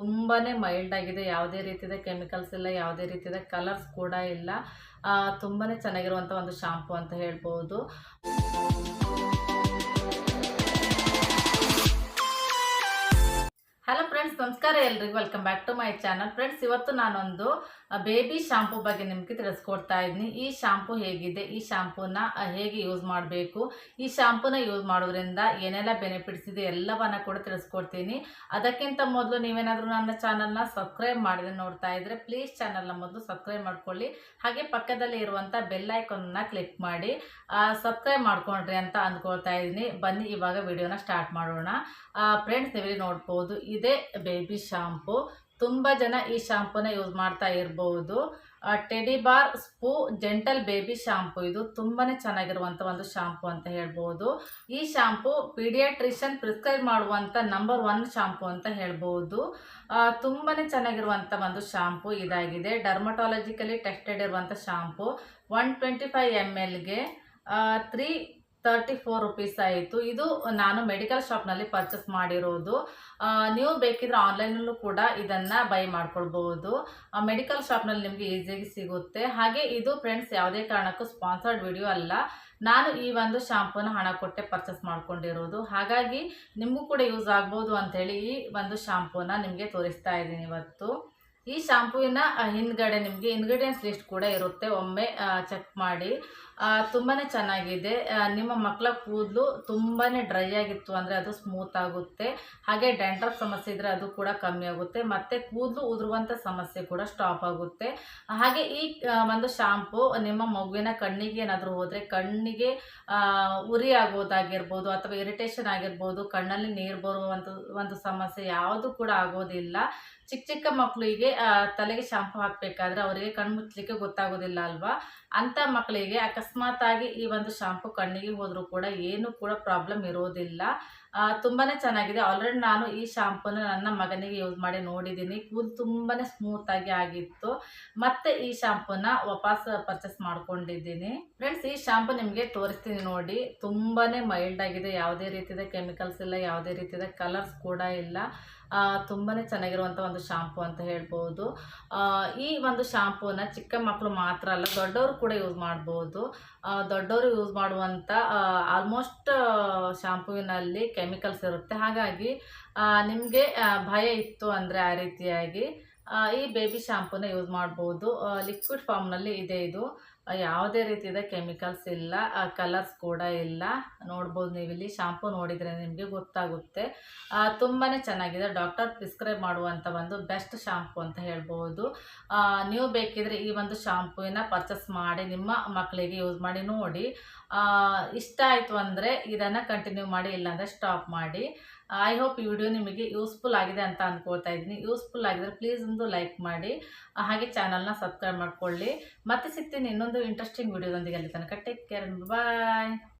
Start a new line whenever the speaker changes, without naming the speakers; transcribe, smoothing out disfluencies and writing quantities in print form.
ತುಂಬಾನೇ ಮೈಲ್ಡ್ ಆಗಿದೆ. ಯಾವುದೇ ರೀತಿಯ ಕೆಮಿಕಲ್ಸ್ ಇಲ್ಲ, ಯಾವುದೇ ರೀತಿಯ ಕಲರ್ಸ್ ಕೂಡ ಇಲ್ಲ. ತುಂಬಾನೇ ಚೆನ್ನಾಗಿರುವಂಥ ಒಂದು ಶಾಂಪೂ ಅಂತ ಹೇಳ್ಬೋದು. ಹಲೋ ಫ್ರೆಂಡ್ಸ್, ನಮಸ್ಕಾರ ಎಲ್ರಿಗೂ. Welcome back to my channel. Friends, ಇವತ್ತು ನಾನೊಂದು ಬೇಬಿ ಶಾಂಪೂ ಬಗ್ಗೆ ನಿಮಗೆ ತಿಳಿಸ್ಕೊಡ್ತಾ ಇದ್ದೀನಿ. ಈ ಶಾಂಪೂ ಹೇಗಿದೆ, ಈ ಶಾಂಪೂನ ಹೇಗೆ ಯೂಸ್ ಮಾಡಬೇಕು, ಈ ಶಾಂಪೂನ ಯೂಸ್ ಮಾಡೋದ್ರಿಂದ ಏನೆಲ್ಲ ಬೆನಿಫಿಟ್ಸ್ ಇದೆ ಎಲ್ಲವನ್ನ ಕೂಡ ತಿಳಿಸ್ಕೊಡ್ತೀನಿ. ಅದಕ್ಕಿಂತ ಮೊದಲು ನೀವೇನಾದರೂ ನನ್ನ ಚಾನಲ್ನ ಸಬ್ಸ್ಕ್ರೈಬ್ ಮಾಡಿದ್ರೆ ನೋಡ್ತಾ ಇದ್ರೆ ಪ್ಲೀಸ್ ಚಾನಲ್ನ ಮೊದಲು ಸಬ್ಸ್ಕ್ರೈಬ್ ಮಾಡ್ಕೊಳ್ಳಿ. ಹಾಗೆ ಪಕ್ಕದಲ್ಲಿ ಇರುವಂಥ ಬೆಲ್ ಐಕಾನ್ನ ಕ್ಲಿಕ್ ಮಾಡಿ ಸಬ್ಸ್ಕ್ರೈಬ್ ಮಾಡ್ಕೊಂಡ್ರಿ ಅಂತ ಅಂದ್ಕೊಳ್ತಾ ಇದ್ದೀನಿ. ಬನ್ನಿ ಇವಾಗ ವಿಡಿಯೋನ ಸ್ಟಾರ್ಟ್ ಮಾಡೋಣ. ಫ್ರೆಂಡ್ಸ್, ನೀವೇ ನೋಡ್ಬೋದು, ಇದೇ ಬೇಬಿ ಶಾಂಪೂ. ತುಂಬ ಜನ ಈ ಶಾಂಪೂನ ಯೂಸ್ ಮಾಡ್ತಾ ಇರ್ಬೋದು. ಟೆಡಿ ಬಾರ್ ಸ್ಪೂ ಜೆಂಟಲ್ ಬೇಬಿ ಶಾಂಪೂ. ಇದು ತುಂಬಾ ಚೆನ್ನಾಗಿರುವಂಥ ಒಂದು ಶಾಂಪೂ ಅಂತ ಹೇಳ್ಬೋದು. ಈ ಶಾಂಪೂ ಪೀಡಿಯಾಟ್ರಿಷಿಯನ್ ಪ್ರಿಸ್ಕ್ರೈಬ್ ಮಾಡುವಂಥ ನಂಬರ್ 1 ಶಾಂಪೂ ಅಂತ ಹೇಳ್ಬೋದು. ತುಂಬಾ ಚೆನ್ನಾಗಿರುವಂಥ ಒಂದು ಶಾಂಪೂ ಇದಾಗಿದೆ. ಡರ್ಮಟಾಲಜಿಕಲಿ ಟೆಸ್ಟೆಡ್ ಇರುವಂಥ ಶಾಂಪೂ. 125 mlಗೆ 334 ರುಪೀಸ್ ಆಯಿತು. ಇದು ನಾನು ಮೆಡಿಕಲ್ ಶಾಪ್ನಲ್ಲಿ ಪರ್ಚೇಸ್ ಮಾಡಿರೋದು. ನೀವು ಬೇಕಿದ್ರೆ ಆನ್ಲೈನಲ್ಲೂ ಕೂಡ ಇದನ್ನು ಬೈ ಮಾಡ್ಕೊಳ್ಬೋದು. ಮೆಡಿಕಲ್ ಶಾಪ್ನಲ್ಲಿ ನಿಮಗೆ ಈಸಿಯಾಗಿ ಸಿಗುತ್ತೆ. ಹಾಗೆ ಇದು ಫ್ರೆಂಡ್ಸ್ ಯಾವುದೇ ಕಾರಣಕ್ಕೂ ಸ್ಪಾನ್ಸರ್ಡ್ ವಿಡಿಯೋ ಅಲ್ಲ. ನಾನು ಈ ಒಂದು ಶಾಂಪೂನ ಹಣ ಕೊಟ್ಟೆ ಪರ್ಚೇಸ್ ಮಾಡ್ಕೊಂಡಿರೋದು. ಹಾಗಾಗಿ ನಿಮಗೂ ಕೂಡ ಯೂಸ್ ಆಗ್ಬೋದು ಅಂಥೇಳಿ ಈ ಒಂದು ಶಾಂಪೂನ ನಿಮಗೆ ತೋರಿಸ್ತಾ ಇದ್ದೀನಿ ಇವತ್ತು. ಈ ಶಾಂಪೂವಿನ ಹಿಂದ್ಗಡೆ ನಿಮಗೆ ಇಂಗ್ರೀಡಿಯೆಂಟ್ಸ್ ಲಿಸ್ಟ್ ಕೂಡ ಇರುತ್ತೆ, ಒಮ್ಮೆ ಚೆಕ್ ಮಾಡಿ. ತುಂಬಾ ಚೆನ್ನಾಗಿದೆ. ನಿಮ್ಮ ಮಕ್ಕಳ ಕೂದಲು ತುಂಬಾ ಡ್ರೈ ಆಗಿತ್ತು ಅಂದರೆ ಅದು ಸ್ಮೂತ್ ಆಗುತ್ತೆ. ಹಾಗೆ ಡ್ಯಾಂಡ್ರಫ್ ಸಮಸ್ಯೆ ಇದ್ದರೆ ಅದು ಕೂಡ ಕಮ್ಮಿ ಆಗುತ್ತೆ. ಮತ್ತು ಕೂದಲು ಉದುರುವಂಥ ಸಮಸ್ಯೆ ಕೂಡ ಸ್ಟಾಪ್ ಆಗುತ್ತೆ. ಹಾಗೆ ಈ ಒಂದು ಶಾಂಪೂ ನಿಮ್ಮ ಮಗುವಿನ ಕಣ್ಣಿಗೆ ಏನಾದರೂ ಹೋದರೆ ಕಣ್ಣಿಗೆ ಉರಿ ಆಗೋದಾಗಿರ್ಬೋದು ಅಥವಾ ಇರಿಟೇಷನ್ ಆಗಿರ್ಬೋದು, ಕಣ್ಣಲ್ಲಿ ನೀರು ಬರುವಂಥ ಒಂದು ಸಮಸ್ಯೆ ಯಾವುದು ಕೂಡ ಆಗೋದಿಲ್ಲ. ಚಿಕ್ಕ ಮಕ್ಕಳಿಗೆ ತಲೆಗೆ ಶಾಂಪು ಹಾಕಬೇಕಾದ್ರೆ ಅವರಿಗೆ ಕಣ್ಣು ಮುಚ್ಚಲಿಕ್ಕೆ ಗೊತ್ತಾಗೋದಿಲ್ಲ ಅಲ್ವಾ. ಅಂಥ ಮಕ್ಕಳಿಗೆ ಅಕಸ್ಮಾತ್ ಆಗಿ ಈ ಒಂದು ಶಾಂಪು ಕಣ್ಣಿಗೆ ಹೋದರೂ ಕೂಡ ಏನು ಕೂಡ ಪ್ರಾಬ್ಲಮ್ ಇರೋದಿಲ್ಲ. ತುಂಬಾ ಚೆನ್ನಾಗಿದೆ. ಆಲ್ರೆಡಿ ನಾನು ಈ ಶಾಂಪೂನ ನನ್ನ ಮಗನಿಗೆ ಯೂಸ್ ಮಾಡಿ ನೋಡಿದ್ದೀನಿ. ಕೂದಲು ತುಂಬಾ ಸ್ಮೂತಾಗಿ ಆಗಿತ್ತು. ಮತ್ತು ಈ ಶಾಂಪೂನ ವಾಪಸ್ ಪರ್ಚೇಸ್ ಮಾಡ್ಕೊಂಡಿದ್ದೀನಿ. ಫ್ರೆಂಡ್ಸ್, ಈ ಶಾಂಪು ನಿಮಗೆ ತೋರಿಸ್ತೀನಿ ನೋಡಿ. ತುಂಬಾ ಮೈಲ್ಡ್ ಆಗಿದೆ. ಯಾವುದೇ ರೀತಿಯ ಕೆಮಿಕಲ್ಸ್ ಇಲ್ಲ, ಯಾವುದೇ ರೀತಿಯ ಕಲರ್ಸ್ ಕೂಡ ಇಲ್ಲ. ತುಂಬಾ ಚೆನ್ನಾಗಿರುವಂಥ ಒಂದು ಶಾಂಪೂ ಅಂತ ಹೇಳ್ಬೋದು. ಈ ಒಂದು ಶಾಂಪೂನ ಚಿಕ್ಕ ಮಕ್ಕಳು ಮಾತ್ರ ಅಲ್ಲ, ದೊಡ್ಡವರು ಕೂಡ ಯೂಸ್ ಮಾಡ್ಬೋದು. ದೊಡ್ಡವರು ಯೂಸ್ ಮಾಡುವಂಥ ಆಲ್ಮೋಸ್ಟ್ ಶಾಂಪೂವಿನಲ್ಲಿ ಕೆಮಿಕಲ್ಸ್ ಇರುತ್ತೆ. ಹಾಗಾಗಿ ನಿಮಗೆ ಭಯ ಇತ್ತು ಅಂದರೆ ಆ ರೀತಿಯಾಗಿ ಈ ಬೇಬಿ ಶಾಂಪೂನ ಯೂಸ್ ಮಾಡ್ಬೋದು. ಲಿಕ್ವಿಡ್ ಫಾರ್ಮ್ನಲ್ಲಿ ಇದೆ ಇದು. ಯಾವುದೇ ರೀತಿಯ ಕೆಮಿಕಲ್ಸ್ ಇಲ್ಲ, ಕಲರ್ಸ್ ಕೂಡ ಇಲ್ಲ. ನೋಡ್ಬೋದು ನೀವಿಲ್ಲಿ ಶಾಂಪೂ ನೋಡಿದರೆ ನಿಮಗೆ ಗೊತ್ತಾಗುತ್ತೆ. ತುಂಬಾ ಚೆನ್ನಾಗಿದೆ. ಡಾಕ್ಟರ್ ಪ್ರಿಸ್ಕ್ರೈಬ್ ಮಾಡುವಂಥ ಒಂದು ಬೆಸ್ಟ್ ಶಾಂಪೂ ಅಂತ ಹೇಳ್ಬೋದು. ನೀವು ಬೇಕಿದ್ರೆ ಈ ಒಂದು ಶಾಂಪೂನ ಪರ್ಚೇಸ್ ಮಾಡಿ ನಿಮ್ಮ ಮಕ್ಕಳಿಗೆ ಯೂಸ್ ಮಾಡಿ ನೋಡಿ. ಇಷ್ಟ ಆಯಿತು ಅಂದರೆ ಇದನ್ನು ಕಂಟಿನ್ಯೂ ಮಾಡಿ, ಇಲ್ಲಾಂದರೆ ಸ್ಟಾಪ್ ಮಾಡಿ. ಐ ಹೋಪ್ ಈ ವಿಡಿಯೋ ನಿಮಗೆ ಯೂಸ್ಫುಲ್ ಆಗಿದೆ ಅಂತ ಅಂದ್ಕೊಳ್ತಾ ಇದ್ದೀನಿ. ಯೂಸ್ಫುಲ್ ಆಗಿದ್ರೆ ಪ್ಲೀಸ್ ಒಂದು ಲೈಕ್ ಮಾಡಿ, ಹಾಗೆ ಚಾನಲ್ನ ಸಬ್ಸ್ಕ್ರೈಬ್ ಮಾಡ್ಕೊಳ್ಳಿ. ಮತ್ತೆ ಸಿಗ್ತೀನಿ ಇನ್ನೊಂದು ಇಂಟ್ರೆಸ್ಟಿಂಗ್ ವಿಡಿಯೋದೊಂದಿಗೆ. ಅಲ್ಲಿ ತನಕ ಟೇಕ್ ಕೇರ್, ಬಾಯ್.